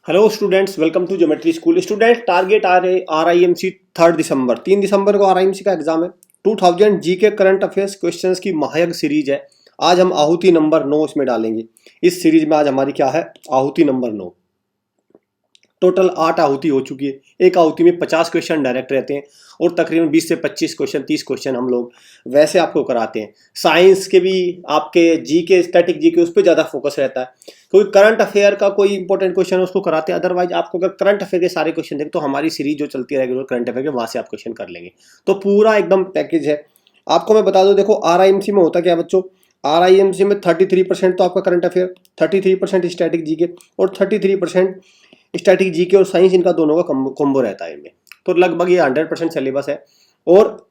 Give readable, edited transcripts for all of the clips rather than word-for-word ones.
Hello students, welcome to geometry school. Student, target RIMC 3 दिसंबर 3 दिसंबर को RIMC का एग्जाम है। 2000 जीके करंट अफेयर्स क्वेश्चंस की महायज्ञ सीरीज है। आज हम आहुति नंबर 9 इसमें डालेंगे। इस सीरीज में आज हमारी क्या है? आहुति नंबर 9। टोटल 8 आहुति हो चुकी है। एक आहुति में 50 क्वेश्चन डायरेक्ट रहते हैं और तकरीबन 20 से 25 क्वेश्चन 30 क्वेश्चन हम लोग वैसे आपको कराते हैं। साइंस के भी आपके जीके, स्टैटिक जीके, उस पर ज़्यादा फोकस रहता है। कोई करंट अफेयर का कोई इंपॉर्टेंट क्वेश्चन है उसको कराते हैं। अदरवाइज आपको अगर करंट अफेयर के सारे क्वेश्चन देखें तो हमारी सीरीज जो चलती है रेगुलर करंट अफेयर के, वहाँ से आप क्वेश्चन कर लेंगे। तो पूरा एकदम पैकेज है। आपको मैं बता दूं, देखो RIMC में होता क्या बच्चों, RIMC में 33% तो आपका करंट अफेयर, 33% स्टैटिक जीके और 33% स्टैटिक जीके और साइंस, इनका दोनों का कॉम्बो रहता है इनमें। तो लगभग ये 100% सिलेबस है। और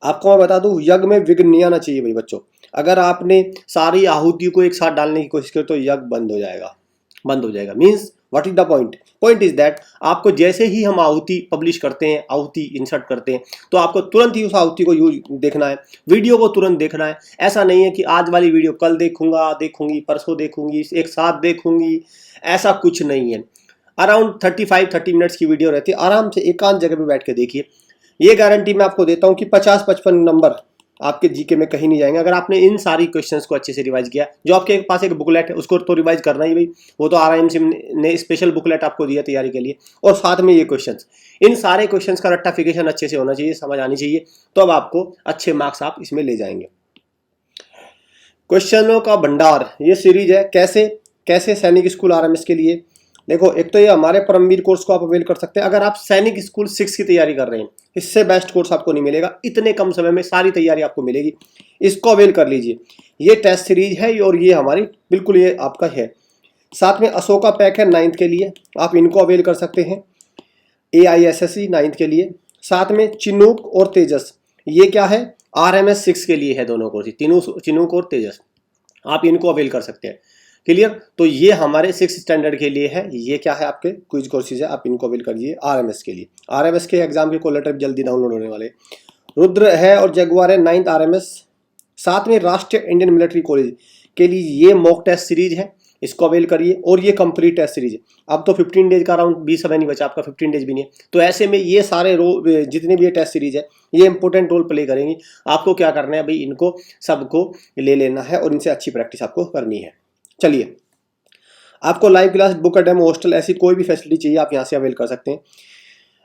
आपको मैं बता दूं, यज्ञ में विघ्न नहीं आना चाहिए भाई बच्चों। अगर आपने सारी आहुतियों को एक साथ डालने की कोशिश की तो यज्ञ बंद हो जाएगा। Means what is the point is that आपको जैसे ही हम आहुति पब्लिश करते हैं, आहुति इंसर्ट करते हैं, तो आपको तुरंत ही उस आहुति को देखना है, वीडियो को तुरंत देखना है। ऐसा नहीं है कि आज वाली वीडियो कल देखूंगी, परसों देखूंगी, एक साथ देखूंगी, ऐसा कुछ नहीं है। अराउंड 35-30 मिनट्स की वीडियो रहती है। आराम से एकांत जगह पे बैठ के देखिए। ये गारंटी मैं आपको देता हूँ कि 50-55 नंबर आपके जीके में कहीं नहीं जाएंगे अगर आपने इन सारी क्वेश्चंस को अच्छे से रिवाइज किया। जो आपके पास एक बुकलेट है उसको तो रिवाइज करना ही भाई, वो तो RIMC ने स्पेशल बुकलेट आपको दिया तैयारी के लिए। और साथ में ये क्वेश्चंस, इन सारे क्वेश्चंस का रट्टाफिकेशन अच्छे से होना चाहिए, समझ आनी चाहिए, तो अब आपको अच्छे मार्क्स आप इसमें ले जाएंगे। क्वेश्चनों का भंडार ये सीरीज है। कैसे सैनिक स्कूल RMS के लिए देखो, एक तो ये हमारे परमवीर कोर्स को आप अवेल कर सकते हैं। अगर आप सैनिक स्कूल 6 की तैयारी कर रहे हैं, इससे बेस्ट कोर्स आपको नहीं मिलेगा। इतने कम समय में सारी तैयारी आपको मिलेगी, इसको अवेल कर लीजिए। ये टेस्ट सीरीज है और ये हमारी बिल्कुल ये आपका है। साथ में अशोका पैक है 9th के लिए, आप इनको अवेल कर सकते हैं। AISSE 9th के लिए। साथ में चिनूक और तेजस, ये क्या है? RMS 6 के लिए है दोनों कोर्स, तीनों चिनूक और तेजस, आप इनको अवेल कर सकते हैं। क्लियर? तो ये हमारे 6 स्टैंडर्ड के लिए है। ये क्या है? आपके क्विज कोर्सेज है, आप इनको अवेल करिए RMS के लिए। RMS के एग्जाम के कॉल लेटर जल्दी डाउनलोड होने वाले। रुद्र है और जगुआर है 9th RMS। साथ में राष्ट्रीय इंडियन मिलिट्री कॉलेज के लिए ये मॉक टेस्ट सीरीज है, इसको अवेल करिए। और ये कंप्लीट टेस्ट सीरीज है। अब तो 15 डेज का अराउंड 20 समय नहीं बचा, आपका 15 डेज भी नहीं है। तो ऐसे में ये सारे जितने भी ये टेस्ट सीरीज है, ये इंपॉर्टेंट रोल प्ले करेंगी। आपको क्या करना है भाई, इनको सबको ले लेना है और इनसे अच्छी प्रैक्टिस आपको करनी है। चलिए, आपको लाइव क्लास, बुक का डेमो, हॉस्टल, ऐसी कोई भी फैसिलिटी चाहिए आप यहाँ से अवेल कर सकते हैं।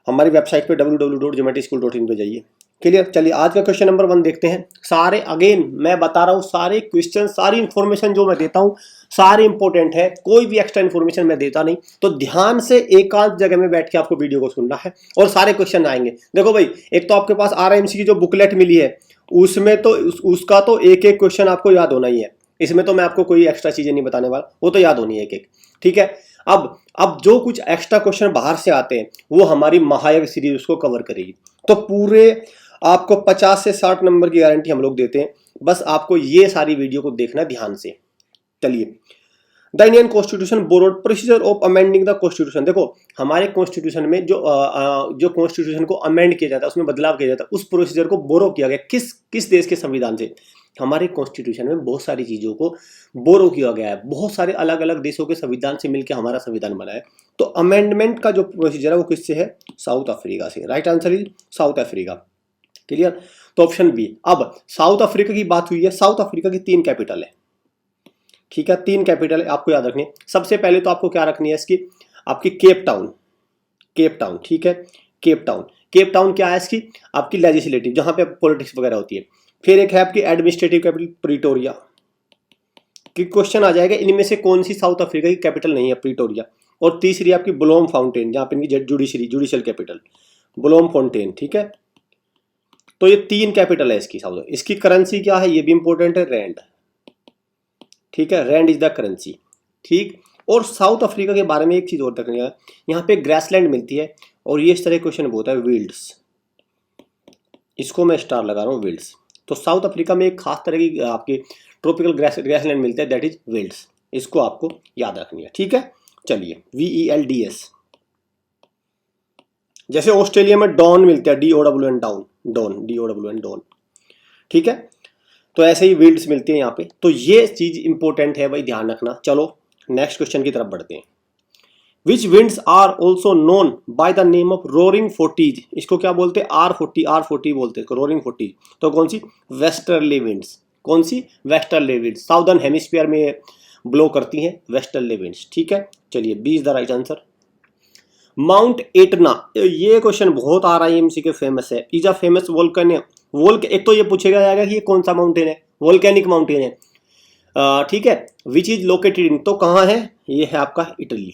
हमारी वेबसाइट पे www.geometryschool.in पे जाइए। क्लियर? चलिए, आज का क्वेश्चन नंबर 1 देखते हैं। सारे, अगेन मैं बता रहा हूँ, सारे क्वेश्चन, सारी इंफॉर्मेशन जो मैं देता हूँ सारी इंपॉर्टेंट है, कोई भी एक्स्ट्रा इंफॉर्मेशन मैं देता नहीं। तो ध्यान से एकांत जगह में बैठ के आपको वीडियो को सुनना है और सारे क्वेश्चन आएंगे। देखो भाई, एक तो आपके पास RIMC की जो बुकलेट मिली है उसमें तो उसका तो एक एक क्वेश्चन आपको याद होना ही है। इसमें तो मैं आपको कोई एक्स्ट्रा चीजें नहीं बताने वाला, वो तो याद होनी है एक एक। ठीक है? अब जो कुछ एक्स्ट्रा क्वेश्चन बाहर से आते हैं वो हमारी महायज्ञ सीरीज उसको कवर करेगी। तो पूरे आपको 50 से 60 नंबर की गारंटी हम लोग देते हैं। बस आपको ये सारी वीडियो को देखना ध्यान से। चलिए, the Indian constitution borrowed procedure of amending the constitution. देखो, हमारे कॉन्स्टिट्यूशन में जो कॉन्स्टिट्यूशन को अमेंड किया जाता है, उसमें बदलाव किया जाता है, उस प्रोसीजर को बोरो किया गया किस देश के संविधान से? हमारे कॉन्स्टिट्यूशन में बहुत सारी चीजों को बोरो किया गया है, बहुत सारे अलग अलग देशों के संविधान से मिलकर हमारा संविधान बना है। तो अमेंडमेंट का जो प्रोसीजर है वो किससे है? साउथ अफ्रीका से। Right answer is south Africa. Clear? तो ऑप्शन बी। अब साउथ अफ्रीका की बात हुई है, साउथ अफ्रीका की 3 कैपिटल है। ठीक है, 3 कैपिटल है, आपको याद रखनी है। सबसे पहले तो आपको क्या रखनी है इसकी? आपकी केप टाउन। ठीक है, केप टाउन क्या है इसकी? आपकी लेजिस्लेटिव, जहां पे पॉलिटिक्स वगैरह होती है। फिर एक है आपकी एडमिनिस्ट्रेटिव कैपिटल प्रिटोरिया। कि क्वेश्चन आ जाएगा इनमें से कौन सी साउथ अफ्रीका की कैपिटल नहीं है? प्रिटोरिया। और तीसरी आपकी ब्लोम फाउंटेन, जहां पे इनकी जुडिशियल कैपिटल ब्लोम फाउंटेन। ठीक है, तो ये 3 कैपिटल है इसकी साउथ। इसकी करेंसी क्या है? ये भी इंपॉर्टेंट है, रैंड। ठीक है, रैंड इज द करेंसी। ठीक। और साउथ अफ्रीका के बारे में एक चीज और रखनी है, यहाँ पे ग्रासलैंड मिलती है और ये इस तरह क्वेश्चन होता है, विल्ड्स। इसको मैं स्टार लगा रहा हूँ, विल्ड्स। तो साउथ अफ्रीका में एक खास तरह की आपकी ट्रॉपिकल ग्रासलैंड मिलता है, दैट इज विल्ड्स। इसको आपको याद रखनी है। ठीक है, चलिए, VELDS। जैसे ऑस्ट्रेलिया में डॉन मिलता है, DOWN, डॉन। ठीक है, तो ऐसे ही विल्ड्स मिलती है यहाँ पे। तो ये चीज इंपॉर्टेंट है भाई, ध्यान रखना। चलो नेक्स्ट क्वेश्चन की तरफ बढ़ते हैं। Which winds are also known by the name of roaring forties, इसको क्या बोलते हैं, R40 बोलते हैं रोरिंग फोर्टीज। तो कौन सी, वेस्टर्ली विंड्स, कौन C, westerly winds, southern hemisphere में ब्लो करती हैं वेस्टर्ली विंड्स, ठीक है। चलिए B is the right answer. Mount Etna, ये क्वेश्चन बहुत आ रहा है, एमसीक्यू फेमस है, इज अ फेमस वोल्केनो, एक तो ये पूछेगा जाएगा कि ये कौन सा माउंटेन है, वोल्केनिक माउंटेन है, ठीक है। विच इज लोकेटेड इन, तो कहाँ है, ये है आपका इटली,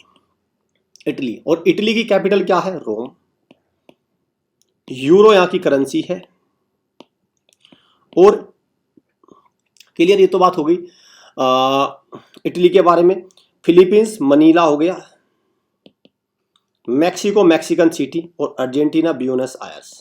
इटली, और इटली की कैपिटल क्या है, रोम। यूरो यहाँ की करेंसी है, और क्लियर, ये तो बात हो गई इटली के बारे में। फिलीपींस मनीला हो गया, मैक्सिको मैक्सिकन सिटी, और अर्जेंटीना ब्यूनस आयर्स।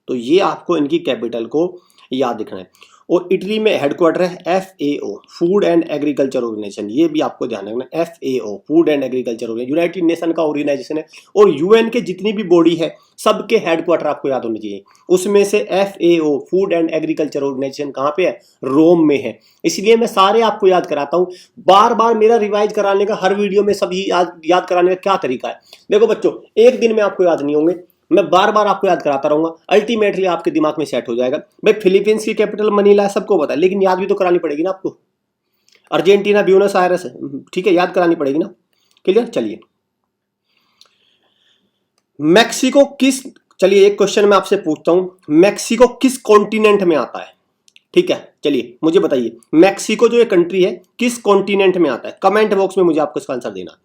तो ये आपको इनकी कैपिटल को याद रखना है। और इटली में हेडक्वार्टर है FAO, food and agriculture organisation, ये भी आपको ध्यान रखना है, FAO food and agriculture organisation, United Nation का ऑर्गेनाइजेशन है। और UN के जितनी भी बॉडी है सबके हेडक्वार्टर आपको याद होने चाहिए। उसमें से FAO food and agriculture organisation कहाँ पे है, रोम में है। इसलिए मैं सारे आपको याद कराता हूँ, बार बार मेरा रिवाइज कराने का, हर वीडियो में सभी याद कराने का क्या तरीका है। देखो बच्चों, एक दिन में आपको याद नहीं होंगे, मैं बार बार आपको याद कराता रहूंगा, अल्टीमेटली आपके दिमाग में सेट हो जाएगा। भाई फिलीपींस की कैपिटल मनीला है, सबको पता है, लेकिन याद भी तो करानी पड़ेगी ना आपको। अर्जेंटीना ब्यूनस आयरस है, ठीक है, याद करानी पड़ेगी ना, क्लियर। चलिए मैक्सिको किस, चलिए एक क्वेश्चन मैं आपसे पूछता हूं, मैक्सिको किस कॉन्टिनेंट में आता है, ठीक है। चलिए मुझे बताइए, मैक्सिको जो ये कंट्री है किस कॉन्टिनेंट में आता है, कमेंट बॉक्स में मुझे आपको इसका आंसर देना,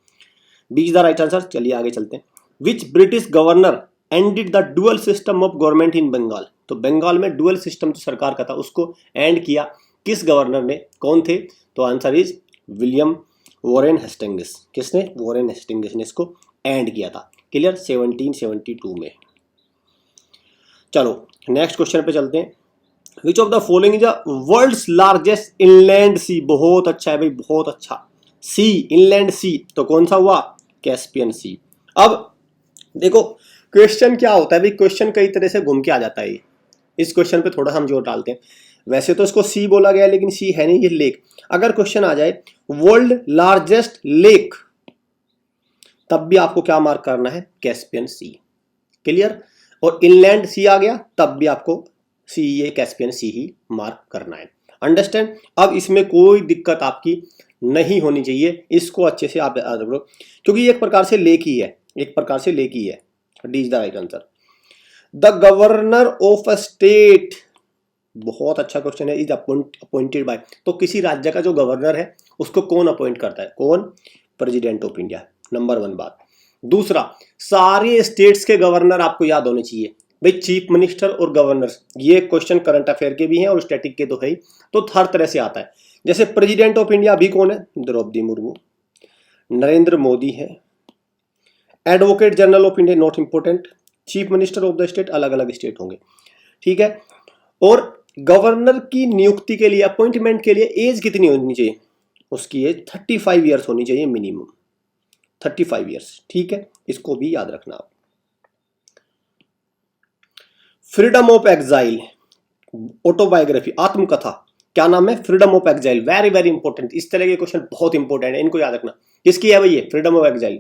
B is the right answer. चलिए आगे चलते हैं। Which British governor ended the dual system of government in Bengal, तो बंगाल में डुअल सिस्टम जो सरकार का था उसको एंड किया किस गवर्नर ने, कौन थे, तो answer is William Warren Hastings. किसने, वॉरेन हेस्टिंग्स ने इसको एंड किया था, क्लियर, 1772 में। चलो नेक्स्ट क्वेश्चन पे चलते हैं। Which of the following is the world's largest inland sea, बहुत अच्छा है भाई, बहुत अच्छा, सी, इनलैंड सी, तो कौन सा हुआ, कैस्पियन सी। अब देखो क्वेश्चन क्या होता है भाई, क्वेश्चन कई तरह से घूम के आ जाता है, इस क्वेश्चन पे थोड़ा हम जोर डालते हैं। वैसे तो इसको सी बोला गया लेकिन सी है नहीं, ये लेक। अगर क्वेश्चन आ जाए वर्ल्ड लार्जेस्ट लेक, तब भी आपको क्या मार्क करना है, कैस्पियन सी, क्लियर। और इनलैंड सी आ गया तब भी आपको सी, ये कैस्पियन सी ही मार्क करना है, अंडरस्टैंड। अब इसमें कोई दिक्कत आपकी नहीं होनी चाहिए, इसको अच्छे से आप याद रखो, क्योंकि एक प्रकार से लेक ही है, एक प्रकार से लेक ही है। D is the right answer. The governor of a state, बहुत अच्छा क्वेश्चन है, इज अपॉइंटेड बाय, तो किसी राज्य का जो गवर्नर है उसको कौन अपॉइंट करता है, कौन, प्रेसिडेंट ऑफ इंडिया, नंबर 1 बात। दूसरा, सारे स्टेट्स के गवर्नर आपको याद होने चाहिए भाई, चीफ मिनिस्टर और गवर्नर, ये क्वेश्चन करंट अफेयर के भी हैं और स्टैटिक के तो है ही, तो हर तरह से आता है। जैसे प्रेसिडेंट ऑफ इंडिया अभी कौन है, द्रौपदी मुर्मू, नरेंद्र मोदी है। Advocate general of India not important, chief minister of the state अलग अलग स्टेट होंगे, ठीक है। और गवर्नर की नियुक्ति के लिए, अपॉइंटमेंट के लिए एज कितनी होनी चाहिए, उसकी एज 35 ईयर्स होनी चाहिए मिनिमम, 35 ईयर्स, ठीक है, इसको भी याद रखना आप। फ्रीडम ऑफ एग्जाइल, ऑटोबायोग्राफी, आत्मकथा, क्या नाम है, freedom of exile, very very important, इस तरह के क्वेश्चन बहुत इंपॉर्टेंट है, इनको याद रखना। किसकी है भाई ये फ्रीडम ऑफ एग्जाइल,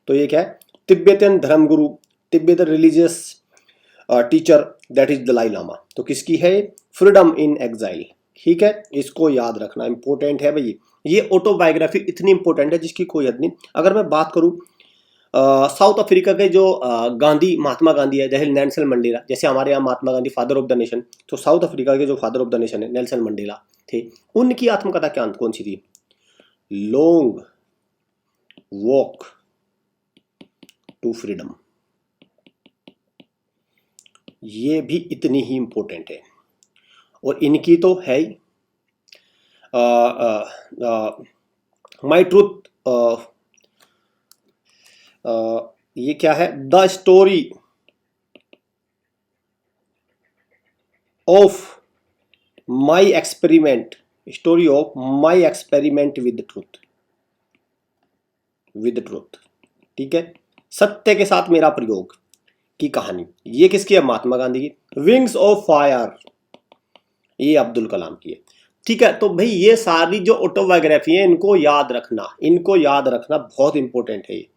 तो ये क्या है, तिब्बतियन धर्मगुरु, Tibetan religious teacher that is Dalai Lama, तो किसकी है, फ्रीडम इन एग्जाइल, ठीक है, इसको याद रखना, इंपॉर्टेंट है भाई। ये ऑटोबायोग्राफी इतनी इंपॉर्टेंट है जिसकी कोई हद नहीं। अगर मैं बात करूं साउथ अफ्रीका के जो गांधी, महात्मा गांधी है, जैसे नेल्सन मंडेला, जैसे हमारे यहाँ Mahatma Gandhi father of the nation, तो साउथ अफ्रीका के जो फादर ऑफ द नेशन है नेल्सन मंडेला थे, उनकी आत्मकथा क्या कौन सी थी, लॉन्ग वॉक टू फ्रीडम, ये भी इतनी ही इंपॉर्टेंट है। और इनकी तो है ही माई ट्रूथ, ये क्या है, the story of my experiment, story of my experiment with truth, with truth, ठीक है, सत्य के साथ मेरा प्रयोग की कहानी, ये किसकी है, महात्मा गांधी की। विंग्स ऑफ फायर, ये अब्दुल कलाम की है, ठीक है। तो भाई ये सारी जो ऑटोबायोग्राफी है इनको याद रखना, इनको याद रखना बहुत इंपॉर्टेंट है ये।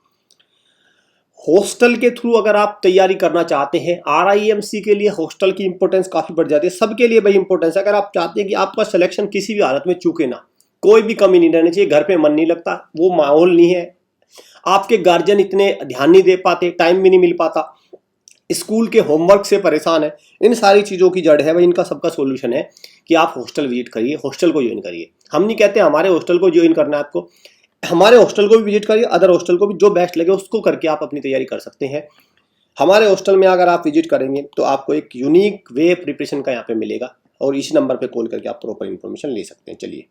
हॉस्टल के थ्रू अगर आप तैयारी करना चाहते हैं, RIMC के लिए हॉस्टल की इंपॉर्टेंस काफी बढ़ जाती है, सबके लिए भाई इंपॉर्टेंस है। अगर आप चाहते हैं कि आपका सिलेक्शन किसी भी हालत में चूके ना, कोई भी कमी नहीं रहनी चाहिए, घर पे मन नहीं लगता, वो माहौल नहीं है, आपके गार्जियन इतने ध्यान नहीं दे पाते, टाइम भी नहीं मिल पाता, स्कूल के होमवर्क से परेशान है, इन सारी चीज़ों की जड़ है भाई, इनका सबका सोल्यूशन है कि आप हॉस्टल विजिट करिए, हॉस्टल को ज्वाइन करिए। हम नहीं कहते हमारे हॉस्टल को ज्वाइन करना है आपको, हमारे हॉस्टल को भी विजिट करिए, अदर हॉस्टल को भी, जो बेस्ट लगे उसको करके आप अपनी तैयारी कर सकते हैं। हमारे हॉस्टल में अगर आप विजिट करेंगे तो आपको एक यूनिक वे प्रिपरेशन का यहाँ पे मिलेगा, और इसी नंबर पे कॉल करके आप प्रॉपर इंफॉर्मेशन ले सकते हैं। चलिए,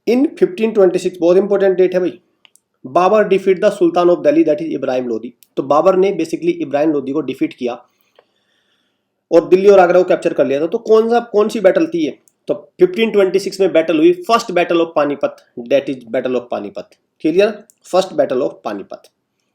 इन 1526 बहुत इंपॉर्टेंट डेट है भाई, Babur defeat the sultan of Delhi that is Ibrahim Lodi. तो बाबर ने बेसिकली इब्राहिम लोदी को डिफीट किया और दिल्ली और आगरा को कैप्चर कर लिया था। तो कौन सी बैटल थी ये? तो 1526 में बैटल हुई, first battle of Panipat, that is battle of Panipat. Clear? First battle of Panipat.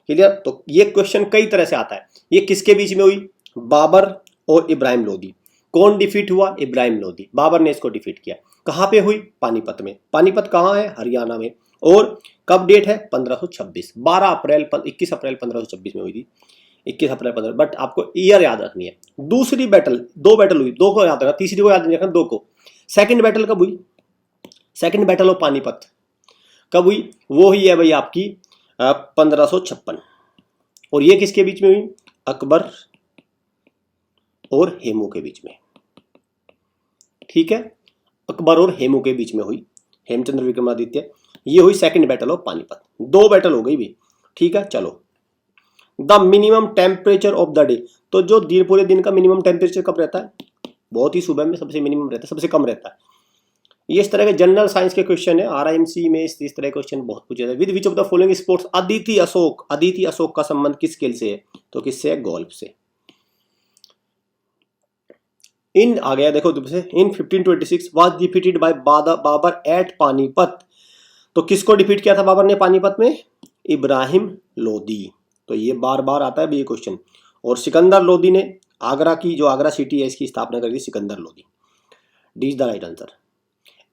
Clear? तो ये क्वेश्चन कई तरह से आता है। ये किसके बीच में हुई? बाबर और इब्राहिम लोदी। कौन डिफीट हुआ? इब्राहिम लोदी। बाबर ने इसको डिफीट किया। कहां पे हुई? पानीपत में। पानीपत कहां है? हरियाणा में। और कब डेट है? 1526, 21 अप्रैल 1526 में हुई थी। 21 अप्रैल 15, बट आपको ईयर याद रखनी है। दूसरी बैटल, दो बैटल हुई, दो को याद रखना, तीसरी को याद नहीं रखना, दो को। सेकंड बैटल कब हुई? सेकंड बैटल ऑफ पानीपत कब हुई? वो ही है भाई आपकी 1556। और ये किसके बीच में हुई? अकबर और हेमू के बीच में। ठीक है, अकबर और हेमू के बीच में हुई, हेमचंद्र विक्रमादित्य। ये हुई सेकंड बैटल ऑफ पानीपत। दो बैटल हो गई भी। ठीक है, चलो। The minimum temperature of the day, तो जो पूरे दिन का मिनिमम टेम्परेचर कब रहता है? बहुत ही सुबह में सबसे मिनिमम रहता है, सबसे कम रहता है। ये इस तरह के जनरल साइंस के क्वेश्चन है, RIMC में इस तरह के क्वेश्चन बहुत पूछे जाते हैं। With which of the following sports Aditi Ashok का संबंध किस खेल से है? तो किससे है? गोल्फ से। इन आ गया देखो तुमसे, in 1526 was defeated by Babur at Panipat. तो किसको डिफीट किया था बाबर ने पानीपत में? इब्राहिम लोदी। तो ये बार बार आता है ये क्वेश्चन। और सिकंदर लोदी ने आगरा की, जो आगरा सिटी है, इसकी स्थापना करी, Sikandar Lodi. D is the right answer.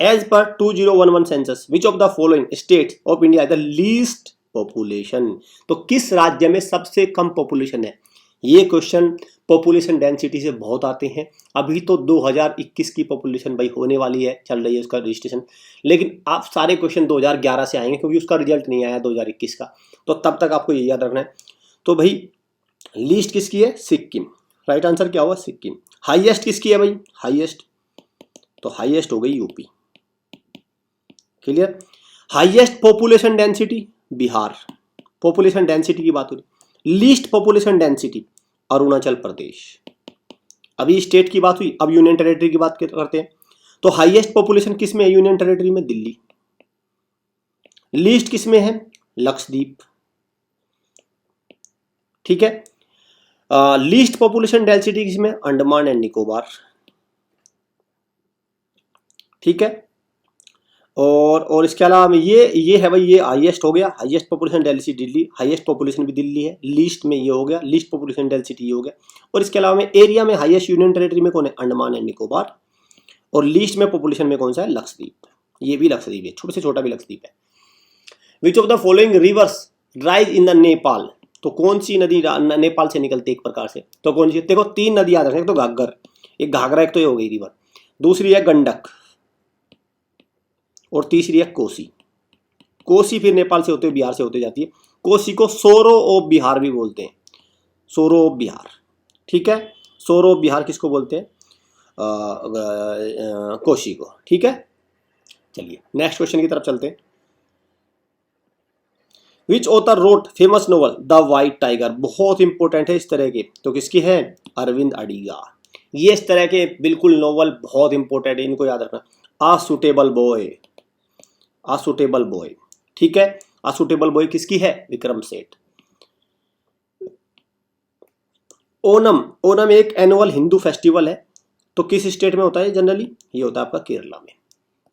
As per 2011 census which of the following states of India the least population. तो किस राज्य में सबसे कम पॉपुलेशन है? ये क्वेश्चन पॉपुलेशन डेंसिटी से बहुत आते हैं। अभी तो 2021 की पॉपुलेशन भाई होने वाली है, चल रही है उसका रजिस्ट्रेशन, लेकिन आप सारे क्वेश्चन 2011 से आएंगे क्योंकि उसका रिजल्ट नहीं आया 2021 का, तो तब तक आपको ये याद रखना है। तो भाई लीस्ट किसकी है? सिक्किम। राइट आंसर क्या हुआ? सिक्किम। हाईएस्ट किसकी है भाई? हाईएस्ट, तो हाईएस्ट हो गई UP. Clear? Highest population density Bihar, population density की बात हो रही। Least population density Arunachal Pradesh. अभी स्टेट की बात हुई, अब यूनियन टेरिटरी की बात करते हैं। तो हाईएस्ट पॉपुलेशन किस में है? यूनियन टेरिटरी में दिल्ली। लीस्ट किस में है? लक्षद्वीप। ठीक है। लीस्ट पॉपुलेशन डेंसिटी किस में? अंडमान एंड निकोबार। ठीक है। और इसके अलावा ये है भाई, ये हाईएस्ट हो गया, highest population density Delhi, highest population भी दिल्ली है। लीस्ट में ये हो गया, लीस्ट पॉपुलेशन डेंसिटी ये हो गया। और इसके अलावा में एरिया में हाईएस्ट यूनियन टेरिटरी में कौन है? अंडमान एंड निकोबार। और लीस्ट में पॉपुलेशन में कौन सा है? लक्षद्वीप। ये भी लक्षद्वीप है, छोटे से छोटा भी लक्षद्वीप है। Which of the following rivers rise in the Nepal. तो कौन सी नदी नेपाल से निकलती है एक प्रकार से? तो कौन सी? देखो तीन नदी याद रखें, एक तो घाघर, एक घाघरा, एक तो ये हो गई रिवर, दूसरी है गंडक, और तीसरी है कोसी। कोसी फिर नेपाल से होते हुए बिहार से होते जाती है। कोसी को सोरो ऑफ बिहार भी बोलते हैं, सोरो ऑफ बिहार। ठीक है, सोरो ऑफ बिहार किसको बोलते हैं? कोसी को। ठीक है, चलिए नेक्स्ट क्वेश्चन की तरफ चलते हैं। विच author road famous novel the white tiger. बहुत इंपॉर्टेंट है इस तरह के, तो किसकी है? अरविंद अडिगा। ये इस तरह के बिल्कुल नोवेल बहुत इंपॉर्टेंट है, इनको याद रखना। आ सुटेबल बॉय, आ सुटेबल बॉय। ठीक है, आ सुटेबल बॉय किसकी है? विक्रम सेठ। ओनम, ओनम एक एनुअल हिंदू फेस्टिवल है, तो किस स्टेट में होता है जनरली? ये होता है आपका केरला में।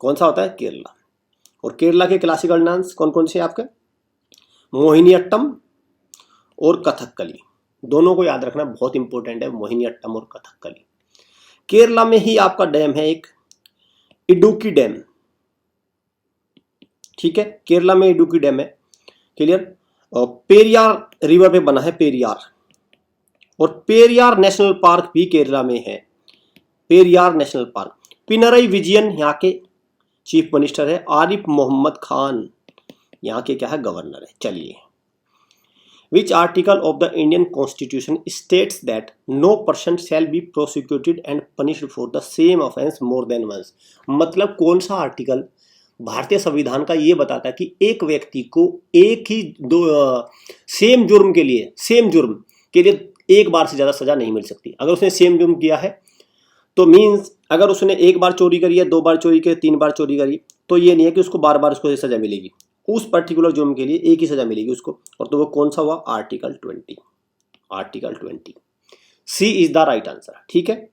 कौन सा होता है? केरला। और केरला के क्लासिकल डांस कौन कौन से आपके? मोहिनीअट्टम और कथकली। दोनों को याद रखना बहुत इंपॉर्टेंट है, मोहिनीअट्टम और कथकली। केरला में ही आपका डैम है एक, इडुक्की डैम। ठीक है, केरला में इडुक्की डैम है। क्लियर? पेरियार रिवर पे बना है पेरियार, और पेरियार नेशनल पार्क भी केरला में है, पेरियार नेशनल पार्क। पिनरई विजयन यहाँ के चीफ मिनिस्टर है, आरिफ मोहम्मद खान यहाँ के क्या है, गवर्नर है। चलिए, which article of the Indian constitution states that no person shall be prosecuted and punished for the same offence more than once. मतलब कौन सा आर्टिकल भारतीय संविधान का ये बताता है कि एक व्यक्ति को एक ही सेम जुर्म के लिए एक बार से ज्यादा सजा नहीं मिल सकती। अगर उसने सेम जुर्म किया है तो मीन्स अगर उसने एक बार चोरी करी है, 2 बार चोरी करी, 3 बार चोरी करी, तो ये नहीं है कि उसको बार बार उसको सजा मिलेगी, उस पर्टिकुलर जुर्म के लिए एक ही सजा मिलेगी उसको। और तो वो कौन सा हुआ, article 20, article 20 C is the right answer. ठीक है।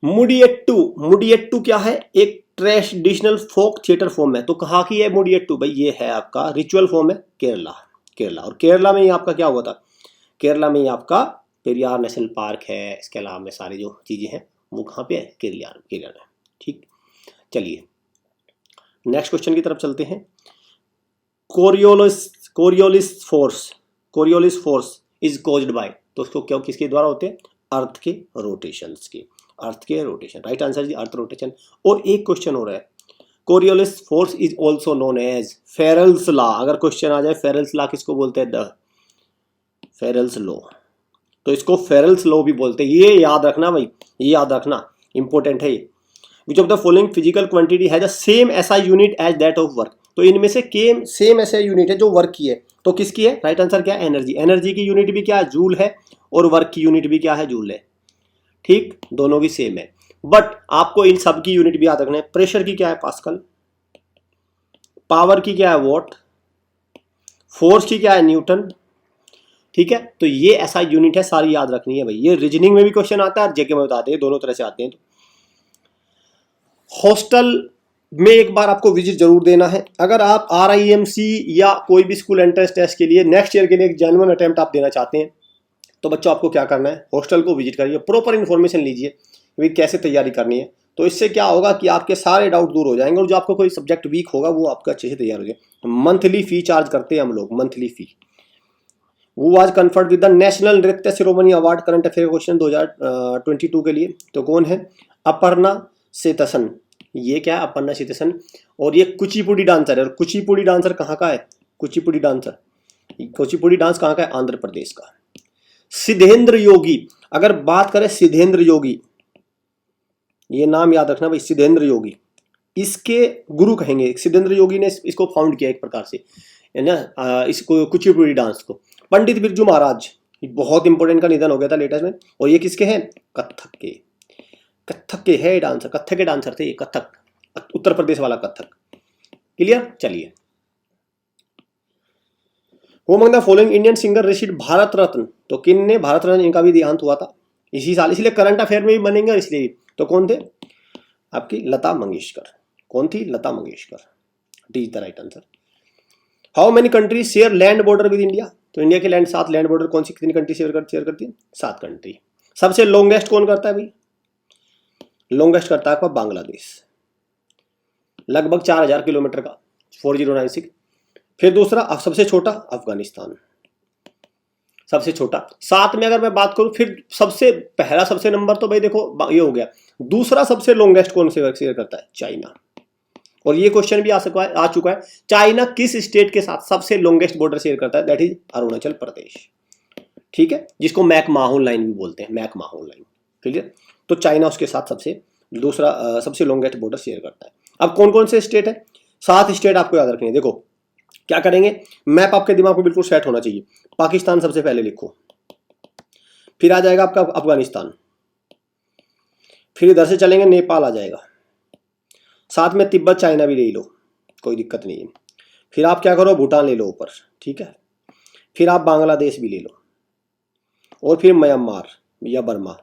मुडियट्टू क्या है, एक ट्रेडिशनल फोक थिएटर फॉर्म है। तो कहाँ की है मुडियट्टू भाई, ये है आपका रिचुअल फॉर्म है केरला। और केरला में ही आपका क्या हुआ था, केरला में ही आपका पेरियार नेशनल पार्क है, इसके अलावा में सारी जो चीजें हैं वो कहाँ पे है, केरला में। ठीक, चलिए नेक्स्ट क्वेश्चन की तरफ चलते हैं। Coriolis force is caused by, तो उसको क्या किसके द्वारा होते हैं, अर्थ के रोटेशन। राइट आंसर जी अर्थ रोटेशन। और एक क्वेश्चन हो रहा है, Coriolis force is also known as Ferrel's law. अगर क्वेश्चन आ जाए फेरेल्स लॉ किसको बोलते हैं, फेरेल्स लॉ, तो इसको फेरेल्स लॉ भी बोलते हैं। ये याद रखना भाई, ये याद रखना, इंपॉर्टेंट है ये। Which of the following physical quantity has the same SI unit as that of work. तो इनमें से सेम एसआई यूनिट है जो वर्क की है, तो किसकी है, राइट आंसर क्या है, एनर्जी की यूनिट भी क्या है, जूल है, और वर्क की यूनिट भी क्या है, जूल है। ठीक, दोनों की सेम है, बट आपको इन सब की यूनिट भी याद रखना है। प्रेशर की क्या है, पास्कल, पावर की क्या है, वॉट, फोर्स की क्या है, न्यूटन। ठीक है, तो ये ऐसा यूनिट है, सारी याद रखनी है भाई। ये रीजनिंग में भी क्वेश्चन आता है और जेके में बताते हैं, दोनों तरह से आते हैं। तो हॉस्टल में एक बार आपको विजिट जरूर देना है। अगर आप RIMC या कोई भी स्कूल एंट्रेंस टेस्ट के लिए नेक्स्ट ईयर के लिए एक जेन्युइन अटेम्प्ट आप देना चाहते हैं, तो बच्चों आपको क्या करना है, हॉस्टल को विजिट करिए, प्रॉपर इन्फॉर्मेशन लीजिए कि कैसे तैयारी करनी है। तो इससे क्या होगा कि आपके सारे डाउट दूर हो जाएंगे, और जो आपको कोई सब्जेक्ट वीक होगा वो आपका अच्छे से तैयार हो जाएगा। मंथली फी चार्ज करते हैं हम लोग, मंथली फी। वो आज कन्फर्ड विद द नेशनल नृत्य शिरोमणि अवार्ड करंट अफेयर क्वेश्चन 2022 के लिए, तो कौन है, अपर्णा सेतसन। ये क्या है, अपर्णा सेतसन, और ये कुचिपुड़ी डांसर है। और कुचिपुड़ी डांसर कहाँ का है, कुचिपुड़ी डांस कहाँ का है, आंध्र प्रदेश का। सिद्धेंद्र योगी, अगर बात करें सिद्धेंद्र योगी, ये नाम याद रखना भाई, सिद्धेंद्र योगी, इसके गुरु कहेंगे। सिद्धेंद्र योगी ने इसको फाउंड किया एक प्रकार से, है ना, इसको कुचिपुड़ी डांस को। पंडित बिरजू महाराज, बहुत इंपॉर्टेंट, का निधन हो गया था लेटेस्ट में। और ये किसके हैं, कथक के है डांसर, कथक के डांसर थे ये, कथक, उत्तर प्रदेश वाला कथक। क्लियर, चलिए। Who among the following Indian singer received Bharat Ratna, तो किन ने भारत रत्न, इनका भी देहांत हुआ था इसी साल, इसलिए करंट अफेयर में भी बनेंगे, इसलिए तो कौन थे, आपकी लता मंगेशकर। कौन थी, Lata Mangeshkar. D is the right answer. How many countries share land border with India, तो इंडिया के लैंड 7 लैंड बॉर्डर कौन सी कितनी कंट्री शेयर करती है, 7 कंट्री। सबसे लॉन्गेस्ट कौन करता है भाई, लॉन्गेस्ट करता है आपका बांग्लादेश, लगभग 4000 किलोमीटर का, 4096। फिर दूसरा सबसे छोटा अफगानिस्तान, सबसे छोटा। 7 में अगर मैं बात करूं, फिर सबसे पहला सबसे नंबर तो भाई देखो ये हो गया। दूसरा सबसे लॉन्गेस्ट कौन से शेयर करता है, चाइना। और ये क्वेश्चन भी आ चुका है, चाइना किस स्टेट के साथ सबसे लॉन्गेस्ट बॉर्डर शेयर करता है, दैट इज अरुणाचल प्रदेश। ठीक है, जिसको मैकमाहोन लाइन भी बोलते हैं, मैकमाहोन लाइन। क्लियर, तो चाइना उसके साथ सबसे लॉन्गेस्ट बॉर्डर शेयर करता है। अब कौन कौन से स्टेट है, 7 स्टेट आपको याद रखनी है। देखो क्या करेंगे, मैप आपके दिमाग में बिल्कुल सेट होना चाहिए। पाकिस्तान सबसे पहले लिखो, फिर आ जाएगा आपका अफगानिस्तान, फिर इधर से चलेंगे नेपाल आ जाएगा, साथ में तिब्बत चाइना भी ले लो, कोई दिक्कत नहीं है। फिर आप क्या करो, भूटान ले लो ऊपर, ठीक है। फिर आप बांग्लादेश भी ले लो, और फिर म्यांमार या बर्मा।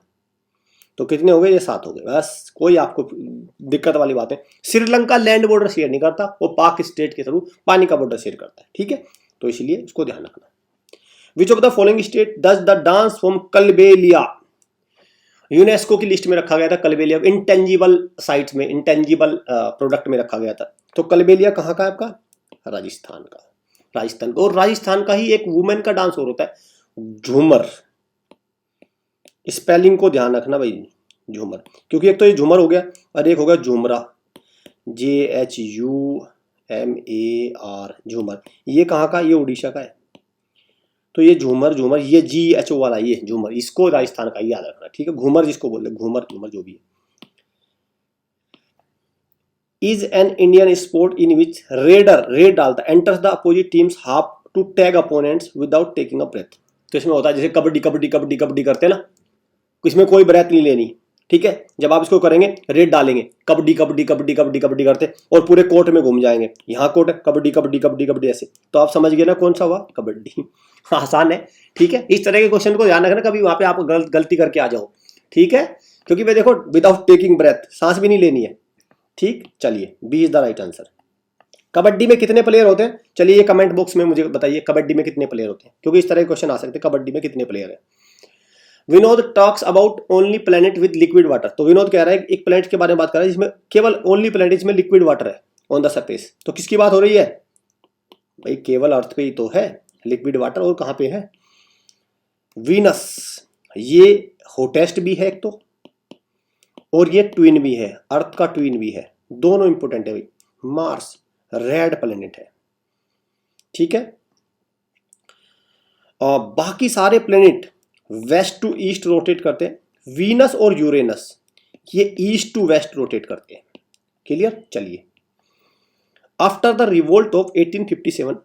तो कितने हो गए, ये 7 हो गए। बस कोई आपको दिक्कत वाली बात है। श्रीलंका लैंड बॉर्डर शेयर नहीं करता, वो पाक स्टेट के थ्रू पानी का बॉर्डर शेयर करता है। ठीक है, तो इसलिए इसको ध्यान रखना। विच of the following state does the dance from Kalbelia, UNESCO की लिस्ट में रखा गया था कलबेलिया, इंटेंजिबल साइट्स में, इंटेंजिबल प्रोडक्ट में रखा गया था। तो कलबेलिया कहाँ का है आपका, राजस्थान का। राजस्थान का। और राजस्थान का ही एक वुमेन का डांस और होता है झूमर। स्पेलिंग को ध्यान रखना भाई, झूमर, क्योंकि एक तो ये झूमर हो गया और एक हो गया झुमरा, JHUMAR, झूमर। ये कहाँ का, ये उड़ीसा का है। तो ये झूमर, झूमर ये GHO वाला, ये झूमर, इसको राजस्थान का ही याद रखना, ठीक है। घूमर जिसको बोलते, घूमर झूमर जो भी है। Is an Indian sport in which raider, raid डालता, enters the opposite team's half to tag opponents without taking a breath. तो इसमें होता है जैसे कबड्डी कबड्डी कबड्डी कबड्डी करते हैं ना, इसमें कोई ब्रेथ नहीं लेनी, ठीक है। जब आप इसको करेंगे, रेड डालेंगे, कबड्डी कबड्डी कबड्डी कबड्डी कबड्डी करते और पूरे कोर्ट में घूम जाएंगे। यहाँ कोर्ट है, कबड्डी कबड्डी कबड्डी कबड्डी ऐसे, तो आप समझ गए ना कौन सा हुआ, कबड्डी। आसान है, ठीक है। इस तरह के क्वेश्चन को ध्यान रखना, कभी वहां पे आप गलती करके आ जाओ, ठीक है। क्योंकि भाई देखो, विदाउट टेकिंग ब्रेथ, सांस भी नहीं लेनी है, ठीक। चलिए, B is the right answer. Kabaddi में कितने प्लेयर होते हैं, चलिए ये कमेंट बॉक्स में मुझे बताइए, कबड्डी में कितने प्लेयर होते हैं, क्योंकि इस तरह के क्वेश्चन आ सकते हैं, कबड्डी में कितने प्लेयर है। Vinod talks about only planet with liquid water. तो विनोद कह रहा है एक प्लेनेट के बारे में बात कर रहा है जिसमें केवल ओनली प्लेनेट जिसमें लिक्विड वाटर है ऑन द सरफेस। तो किसकी बात हो रही है भाई, केवल अर्थ पे ही तो है लिक्विड वाटर, और कहां पे है, वीनस। ये हॉटेस्ट भी है एक तो, और ये ट्विन भी है, अर्थ का ट्विन भी है, दोनों इंपोर्टेंट है भाई। मार्स रेड प्लेनेट है, ठीक है। और बाकी सारे planet west to east rotate करते हैं। वीनस और यूरेनस ये ईस्ट टू वेस्ट रोटेट करते हैं, क्लियर। चलिए, after the revolt of 1857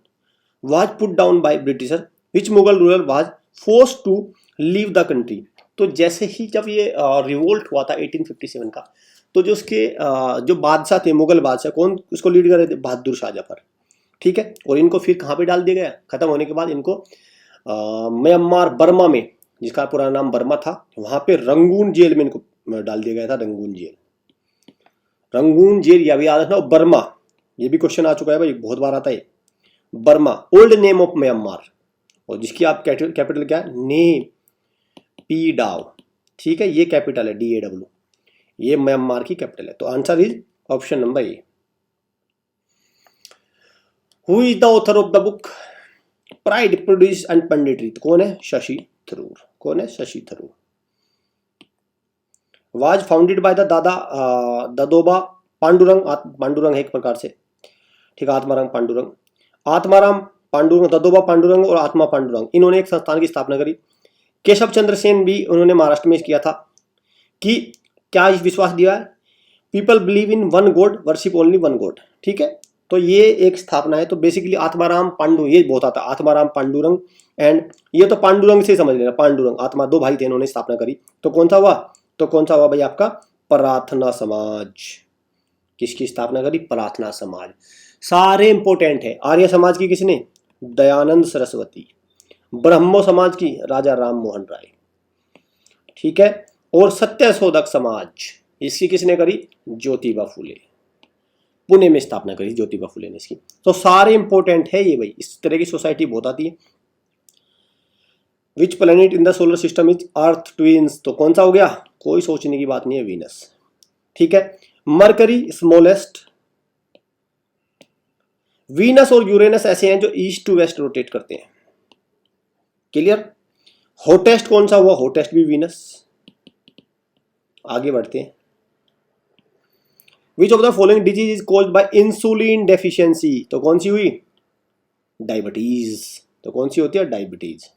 was put down by britisher which Mughal ruler was force to leave the country. तो जैसे ही जब ये रिवोल्ट हुआ था 1857 का, तो जो उसके जो बादशाह थे, मुगल बादशाह, कौन उसको लीड कर रहे थे, बहादुर शाह जफर, ठीक है। और इनको फिर कहाँ पे डाल दिया गया, खत्म होने के बाद इनको म्यांमार, बर्मा में, जिसका पुराना नाम बर्मा था, वहां पे रंगून जेल में इनको डाल दिया गया था। रंगून जेल, रंगून जेल, या भी याद रखना। बर्मा, ये भी क्वेश्चन आ चुका है भाई, बहुत बार आता है। Burma old name of Myanmar, और जिसकी आप कैपिटल क्या है, ने पी डाव, ठीक है। ये कैपिटल है DAW, ये म्यांमार की कैपिटल है। तो answer is option number A. Who is the author of the book Pride Prejudice and Punditry. तो कौन है, शशि थरूर। कौन है, Shashi Tharoor. Was founded by the Dadoba Pandurang. Pandurang है एक प्रकार से, ठीक है। आत्माराम पांडुरंग, आत्माराम पांडुरंग, दादोबा पांडुरंग और आत्मा पांडुरंग, इन्होंने एक संस्थान की स्थापना करी। केशव चंद्र सेन भी उन्होंने महाराष्ट्र में किया था। कि क्या विश्वास दिया है, people believe in one God, worship only one God, ठीक है। तो ये एक स्थापना है। तो बेसिकली आत्माराम पांडु, ये बहुत आता, आत्माराम पांडुरंग, एंड ये तो पांडुरंग से समझ लेना, पांडुरंग आत्मा, दो भाई थे, इन्होंने स्थापना करी। तो कौन सा हुआ, तो कौन सा हुआ भाई आपका, प्रार्थना समाज। किसकी स्थापना करी, प्रार्थना समाज। सारे इंपोर्टेंट है। आर्य समाज की किसने, दयानंद सरस्वती। ब्रह्मो समाज की राजा राम मोहन राय, ठीक है। और सत्यशोधक समाज, इसकी किसने करी, ज्योतिबा फुले। पुणे में स्थापना करी ज्योतिबा फुले ने इसकी। तो सारे इंपोर्टेंट है ये भाई, इस तरह की सोसाइटी बहुत आती है। Which planet in the solar system is earth twins. तो कौन सा हो गया, कोई सोचने की बात नहीं है, वीनस, ठीक है। Mercury smallest. वीनस और यूरेनस ऐसे हैं जो ईस्ट टू वेस्ट रोटेट करते हैं, क्लियर। हॉटेस्ट कौन सा हुआ, हॉटेस्ट भी वीनस। आगे बढ़ते हैं। Which of the following disease is caused bye insulin deficiency. तो कौन सी हुई, डायबिटीज। तो कौन सी होती है, diabetes.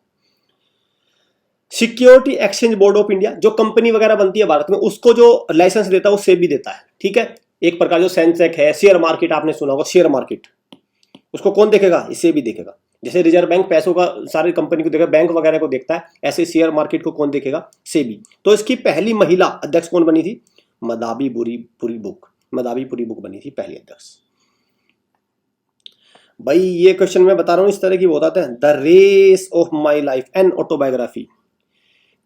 Security exchange board of India, जो कंपनी वगैरह बनती है भारत में, उसको जो लाइसेंस देता है वो सेबी देता है, ठीक है। एक प्रकार जो सेंसेक्स है, शेयर मार्केट आपने सुना होगा, शेयर मार्केट, उसको कौन देखेगा, इसे भी देखेगा। जैसे रिजर्व बैंक पैसों का सारी कंपनी को देखेगा, बैंक वगैरह को देखता है, ऐसे शेयर मार्केट को कौन देखेगा, सेबी। तो इसकी पहली महिला अध्यक्ष कौन बनी थी, मदाबीपुरी बुक बनी थी पहली अध्यक्ष। भाई ये क्वेश्चन मैं बता रहा हूं, इस तरह की बहुत आते हैं। The race of my life an autobiography,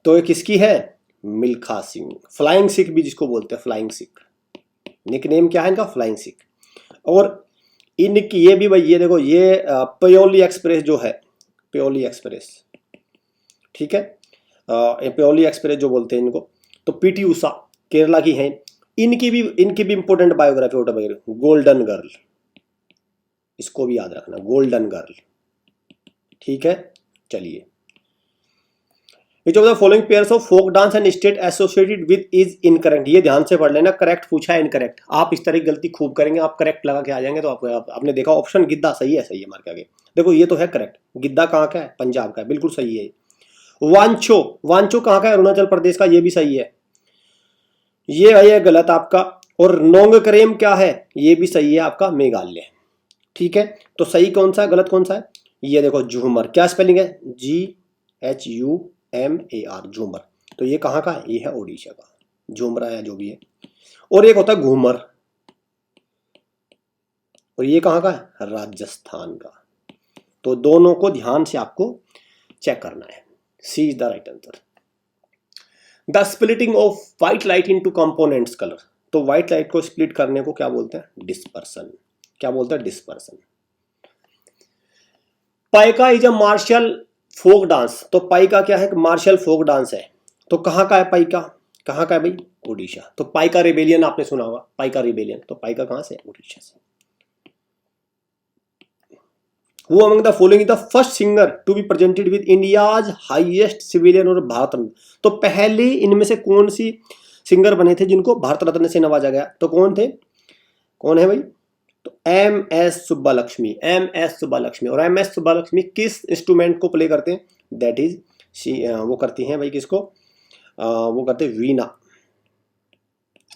तो ये किसकी है, मिल्खा सिंह। फ्लाइंग सिख भी जिसको बोलते हैं, फ्लाइंग सिख, निकनेम क्या है इनका, फ्लाइंग सिख। और इनकी ये भी भाई, ये देखो, ये प्योली एक्सप्रेस जो है, प्योली एक्सप्रेस, ठीक है। प्योली एक्सप्रेस जो बोलते हैं इनको, तो PT उषा केरला की हैं। इनकी भी important biography, autobiography, golden girl, इसको भी याद रखना, गोल्डन गर्ल, ठीक है, चलिए। Which of the following pairs of folk dance and state associated with is incorrect. ये ध्यान से पढ़ लेना, करेक्ट पूछा है इनकरेक्ट। आप इस तरह की गलती खूब करेंगे, आप करेक्ट लगा के आ जाएंगे तो आपने देखा ऑप्शन गिद्दा सही है, सही है मार के आगे। देखो ये तो है करेक्ट, गिद्दा कहाँ का है, पंजाब का है, बिल्कुल सही है। वांचो, वांचो कहाँ का है, अरुणाचल प्रदेश का, ये भी सही है। ये है गलत आपका। और नोंगकरेम क्या है, ये भी सही है आपका, मेघालय। ठीक है, तो सही कौन सा है, गलत कौन सा है, ये देखो झूमर, क्या स्पेलिंग है, GHUMAR, झूमर। तो ये कहाँ का है, ये है ओडिशा का, झूमरा है जो भी है। और एक होता है घूमर, और ये कहाँ का है, राजस्थान का। तो दोनों को ध्यान से आपको चेक करना है। C is the right answer. The splitting of white light into components colour. तो व्हाइट लाइट को स्प्लिट करने को क्या बोलते हैं, डिस्पर्सन। क्या बोलते हैं, dispersion. Paika is a martial folk dance. तो पाइका क्या है, मार्शल फोक डांस है। तो कहाँ का है पाइका, कहाँ का है भाई, ओडिशा। तो पाइका रिबेलियन आपने सुना होगा, पाइका रिबेलियन, तो पाइका कहाँ से, ओडिशा से। Who among the following is the first singer to be presented with India's highest civilian और भारत रत्न। तो पहले इनमें से कौन सी सिंगर बने थे जिनको भारत रत्न से नवाजा गया, तो कौन थे, कौन है भाई, तो MS सुब्बालक्ष्मी, MS सुब्बालक्ष्मी। और MS सुब्बालक्ष्मी किस इंस्ट्रूमेंट को प्ले करते हैं, दैट इज वो करती हैं भाई किसको, वो करते हैं वीणा,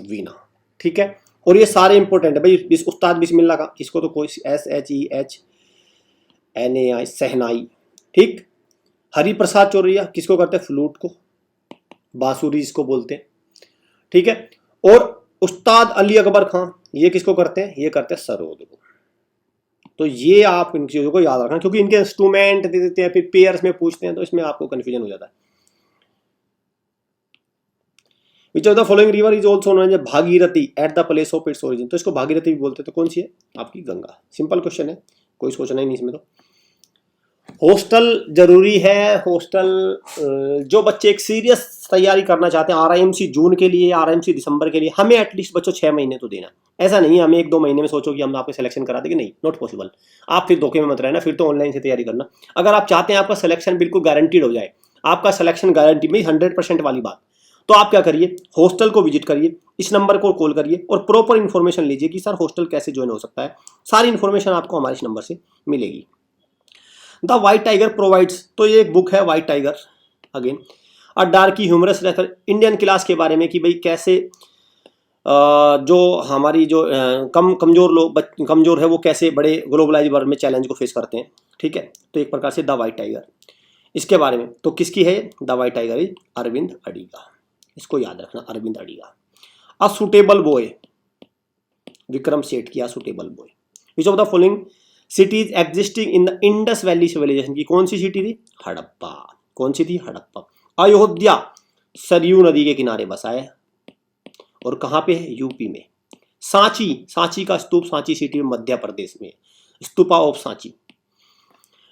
वीणा। ठीक है, और ये सारे इंपॉर्टेंट है भाई। उस्ताद बिस्मिल्लाह का, इसको तो कोई SHEHNAI, सहनाई। ठीक, हरिप्रसाद चौरैया किसको करते हैं, फ्लूट को, बांसुरी जिसको बोलते हैं। ठीक है, और उस्ताद अली अकबर खान ये किसको करते हैं, ये करते हैं सरोद को। तो ये आप इन चीजों को याद रखना, क्योंकि इनके इंस्ट्रूमेंट दे देते हैं, फिर पेयर्स में पूछते हैं, तो इसमें आपको कंफ्यूजन हो जाता है। Which of the following river is also known as Bhagirathi at the place of its origin. तो इसको भागीरथी भी बोलते हैं। तो कौन सी है आपकी, गंगा। सिंपल क्वेश्चन है, कोई सोचना ही नहीं इसमें। तो हॉस्टल जरूरी है, हॉस्टल जो बच्चे एक सीरियस तैयारी करना चाहते हैं RIMC जून के लिए, RIMC दिसंबर के लिए, हमें एटलीस्ट बच्चों 6 महीने तो देना। ऐसा नहीं है हमें 1-2 महीने में सोचो कि हम आपको सिलेक्शन करा देंगे, नहीं, नॉट पॉसिबल। आप फिर धोखे में मत रहना, फिर तो ऑनलाइन से तैयारी करना। अगर आप चाहते हैं आपका सिलेक्शन बिल्कुल गारंटीड हो जाए, आपका सिलेक्शन गारंटी में 100% वाली बात, तो आप क्या करिए, हॉस्टल को विजिट करिए, इस नंबर को कॉल करिए और प्रॉपर इन्फॉर्मेशन लीजिए कि सर हॉस्टल कैसे ज्वाइन हो सकता है। सारी इन्फॉर्मेशन आपको हमारे इस नंबर से मिलेगी। द व्हाइट टाइगर प्रोवाइड्स, तो ये एक बुक है white tiger, again a darkly humorous refer Indian class के बारे में, कि भाई कैसे जो हमारी जो कमजोर लोग कमजोर है वो कैसे बड़े ग्लोबलाइज वर्ल्ड में चैलेंज को फेस करते हैं। ठीक है, तो एक प्रकार से द व्हाइट टाइगर इसके बारे में। तो किसकी है, the white tiger is Arvind Adiga, इसको याद रखना, Arvind Adiga. A suitable boy, Vikram Seth की a suitable boy. Which of the following cities existing in the Indus valley civilisation, की कौन सी सिटी थी, हड़प्पा। कौन सी थी, हड़प्पा। अयोध्या सरयू नदी के किनारे बसा है, और कहाँ पे है, यूपी में। सांची, सांची का स्तूप सांची सिटी में मध्य प्रदेश में, stupa of Sanchi.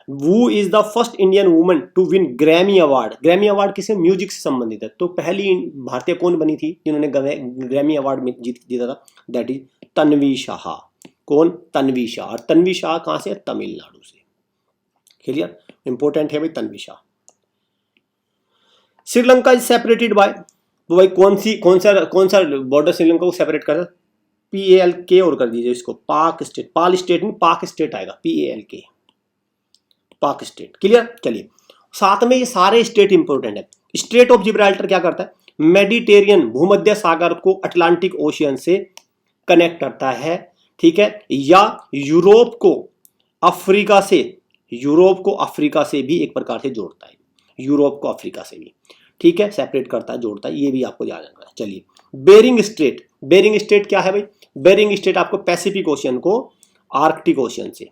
Who is the first Indian woman to win Grammy award. Grammy award किसे, म्यूजिक से संबंधित है। तो पहली भारतीय कौन बनी थी जिन्होंने ग्रैमी अवार्ड में जीता था, दैट इज तन्वी शाह। कौन, तन्वी शाह। और तन्वी शाह कहाँ से, तमिलनाडु से। क्लियर, इंपॉर्टेंट है भाई Tanvi Shah. Sri Lanka is separated by, तो भाई कौन सा बॉर्डर श्रीलंका को सेपरेट कर, PALK और कर दीजिए इसको, पाक स्टेट। पाल स्टेट नहीं, पाक स्टेट आएगा, PALK, पाक स्टेट। क्लियर, चलिए साथ में ये सारे स्टेट इंपॉर्टेंट है। स्टेट ऑफ जिब्राल्टर क्या करता है, मेडिटेरियन भूमध्य सागर को अटलांटिक ओशियन से कनेक्ट करता है। ठीक है, या यूरोप को अफ्रीका से, यूरोप को अफ्रीका से भी एक प्रकार से जोड़ता है, यूरोप को अफ्रीका से भी। ठीक है, सेपरेट करता है, जोड़ता है, ये भी आपको याद रखना है। चलिए बेरिंग स्ट्रेट, बेरिंग स्ट्रेट क्या है भाई, बेरिंग स्ट्रेट आपको पैसिफिक ओशियन को आर्कटिक ओशियन से,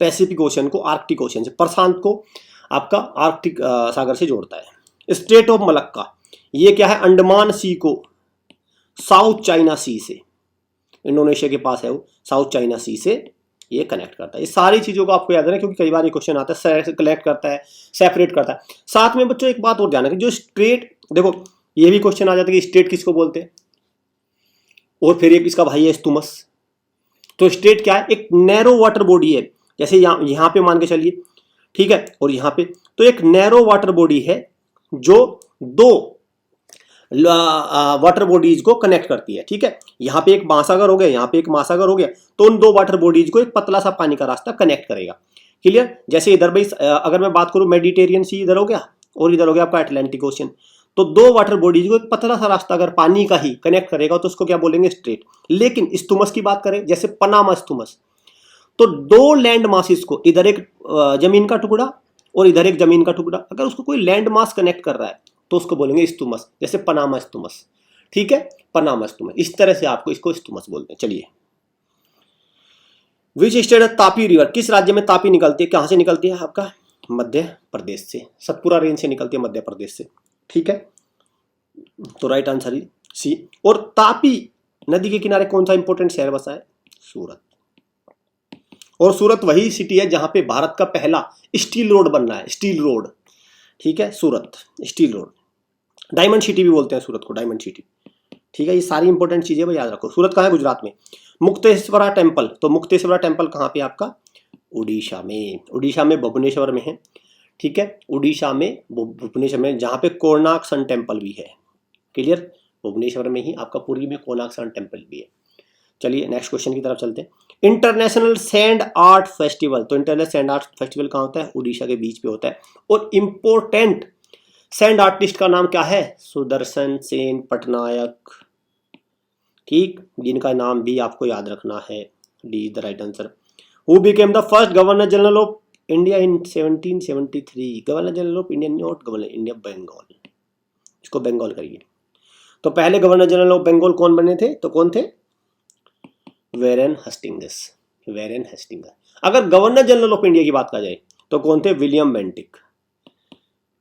पैसिफिक ओशियन को आर्कटिक ओशियन से, प्रशांत को आपका आर्कटिक सागर से जोड़ता है। स्टेट ऑफ मलक्का, ये क्या है, अंडमान सी को साउथ चाइना सी से, इंडोनेशिया के पास है वो, साउथ चाइना सी से ये कनेक्ट करता है। ये सारी चीजों को आपको याद रखना, क्योंकि कई बार ये क्वेश्चन आता है, कलेक्ट करता है, सेपरेट करता है। साथ में बच्चों एक बात और ध्यान रखें, जो स्ट्रेट, देखो ये भी क्वेश्चन आ जाता है कि स्टेट किसको बोलते हैं, और फिर एक इसका भाई है स्तुमस। तो स्टेट क्या है, एक नैरो वाटर बॉडी है। जैसे यहाँ पे मान के चलिए ठीक है। और यहाँ पे तो एक नैरो वाटर बॉडी है जो दो वाटर बॉडीज को कनेक्ट करती है, ठीक है। यहाँ पे एक महासागर हो गया, यहाँ पे एक महासागर हो गया, तो उन दो वाटर बॉडीज को एक पतला सा पानी का रास्ता कनेक्ट करेगा। क्लियर। जैसे इधर भाई अगर मैं बात करूं मेडिटेरियन सी इधर हो गया और इधर हो गया आपका अटलांटिक ओशियन, तो दो वाटर बॉडीज को एक पतला सा रास्ता अगर पानी का ही कनेक्ट करेगा तो उसको क्या बोलेंगे, स्ट्रेट। लेकिन इस्तुमस की बात करें, जैसे पनामा इस्तुमस, तो दो लैंड मासिस को, इधर एक जमीन का टुकड़ा और इधर एक जमीन का टुकड़ा, अगर उसको कोई लैंड मास कनेक्ट कर रहा है तो उसको बोलेंगे इस्तुमस, जैसे पनामा इस्तुमस, ठीक है, पनामा इस्तुमस। इस तरह से आपको इसको इस्तुमस बोलते हैं। चलिए, विच स्टेट तापी रिवर, किस राज्य में तापी निकलती है, कहां से निकलती है, आपका मध्य प्रदेश से, सतपुरा रेंज से निकलती है, मध्य प्रदेश से, ठीक है। तो राइट आंसर ही सी। और तापी नदी के किनारे कौन सा इंपॉर्टेंट शहर बसा है, सूरत। और सूरत वही सिटी है जहां पे भारत का पहला स्टील रोड बन रहा है, स्टील रोड, ठीक है, सूरत स्टील रोड। डायमंड सिटी भी बोलते हैं सूरत को, डायमंड सिटी, ठीक है। ये सारी इंपॉर्टेंट चीजें भाई याद रखो। सूरत कहाँ है, गुजरात में। मुक्तेश्वरा टेम्पल, तो मुक्तेश्वरा टेम्पल कहाँ पे, आपका उड़ीसा में, उड़ीसा में भुवनेश्वर में है, ठीक है, उड़ीसा में भुवनेश्वर में, जहाँ पे कोणार्क सन टेम्पल भी है। क्लियर। भुवनेश्वर में ही आपका पुरी में कोणार्क सन टेम्पल भी है। चलिए नेक्स्ट क्वेश्चन की तरफ चलते हैं। इंटरनेशनल सैंड आर्ट फेस्टिवल, तो इंटरनेशनल सैंड आर्ट फेस्टिवल कहाँ होता है, उड़ीसा के बीच पे होता है। और इंपोर्टेंट सैंड आर्टिस्ट का नाम क्या है, सुदर्शन सेन पटनायक, ठीक, जिनका नाम भी आपको याद रखना है। D is the right answer. Who became the first governor general of India in 1773, governor general of India, not governor India, Bengal, इसको बंगाल करिए। तो पहले गवर्नर जनरल ऑफ बंगाल कौन बने थे, तो कौन थे, वेरेन हेस्टिंग्स, वेरेन हेस्टिंग्स। अगर गवर्नर जनरल ऑफ इंडिया की बात कहा जाए तो कौन थे, विलियम बेंटिक।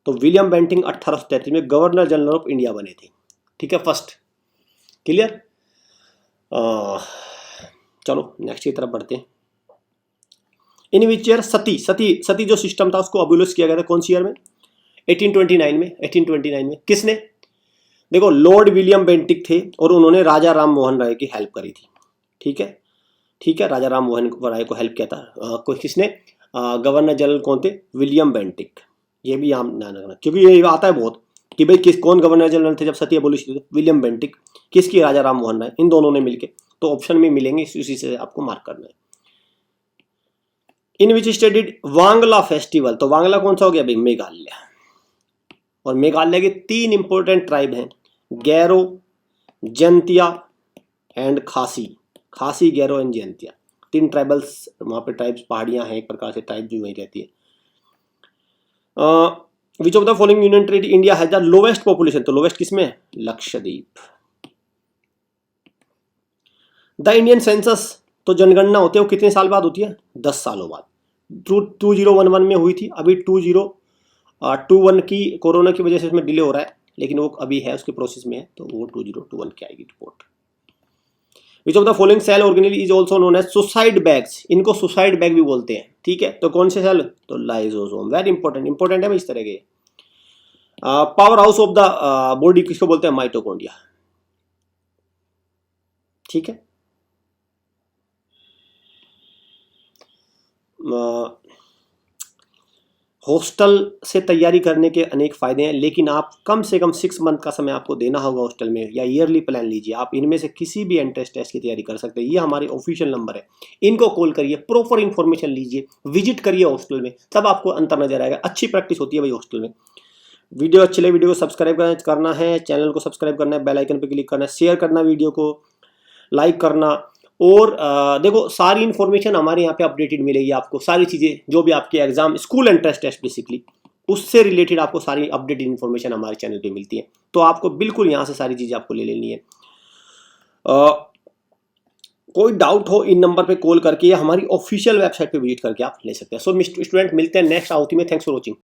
तो विलियम बेंटिक 1833 में गवर्नर जनरल ऑफ इंडिया बने थे, ठीक है, फर्स्ट। क्लियर। चलो नेक्स्ट की तरफ बढ़ते हैं। इन विच ईयर सती, सती सती जो सिस्टम था उसको अबोलिश किया गया था, कौन सी ईयर में, 1829 में। 1829 में किसने, देखो लॉर्ड विलियम बेंटिक थे और उन्होंने राजा राम मोहन राय की हेल्प करी थी, ठीक है, ठीक है, राजा राम मोहन राय को हेल्प किया था। किसने, गवर्नर जनरल कौन थे, विलियम बेंटिक। ये भी आप ध्यान रखना क्योंकि ये आता है बहुत कि भाई कौन गवर्नर जनरल थे जब सती अबोलिश थे, विलियम बेंटिक, किसकी, राजा राम मोहन राय, इन दोनों ने मिलके। तो ऑप्शन में मिलेंगे, उसी से आपको मार्क करना है। इन विच स्टेट वांगला फेस्टिवल, तो वांगला कौन सा हो गया भाई, मेघालय। और मेघालय के 3 इंपोर्टेंट ट्राइब हैं, गैरो, जयंतिया एंड खासी, खासी, गैरो एंड जयंतिया। 3 ट्राइबल्स वहां पे, ट्राइब्स पहाड़ियां हैं एक प्रकार से, ट्राइब भी वहीं रहती है। Which of the following union territory India has the lowest population, तो लोवेस्ट किसमें है, लक्षद्वीप। द इंडियन सेंसस, तो जनगणना होती है वो कितने साल बाद होती है, 10 सालों बाद। 2011 में हुई थी, अभी 2021 की कोरोना की वजह से उसमें डिले हो रहा है, लेकिन वो अभी है, उसके प्रोसेस में है, तो वो 2021 की आएगी report. Which of the following cell organelle is also known as suicide bags, इनको सुसाइड बैग भी बोलते हैं, ठीक है। तो कौन से सेल, तो लाइसोसोम, वेरी इंपॉर्टेंट, इंपॉर्टेंट है भाई इस तरह के। Power house of the body किसको बोलते हैं, माइटोकॉन्ड्रिया, ठीक है। हॉस्टल से तैयारी करने के अनेक फायदे हैं, लेकिन आप कम से कम 6 मंथ का समय आपको देना होगा हॉस्टल में, या ईयरली प्लान लीजिए। आप इनमें से किसी भी एंट्रेंस टेस्ट की तैयारी कर सकते हैं। ये हमारे ऑफिशियल नंबर है, इनको कॉल करिए, प्रॉपर इंफॉर्मेशन लीजिए, विजिट करिए हॉस्टल में, तब आपको अंतर नजर आएगा। अच्छी प्रैक्टिस होती है भाई हॉस्टल में। वीडियो अच्छी लगे, वीडियो को सब्सक्राइब करना है, चैनल को सब्सक्राइब करना है, बेल आइकन पर क्लिक करना है, शेयर करना, वीडियो को लाइक करना। और देखो सारी इन्फॉर्मेशन हमारे यहाँ पे अपडेटेड मिलेगी आपको, सारी चीज़ें जो भी आपके exam, school entrance test basically, उससे रिलेटेड आपको सारी अपडेटेड इन्फॉर्मेशन हमारे चैनल पे मिलती है। तो आपको बिल्कुल यहाँ से सारी चीज़ें आपको ले लेनी है। कोई डाउट हो इन नंबर पे कॉल करके या हमारी ऑफिशियल वेबसाइट पे विजिट करके आप ले सकते हैं। सो स्टूडेंट, मिलते हैं नेक्स्ट आउटी में। Thanks for watching.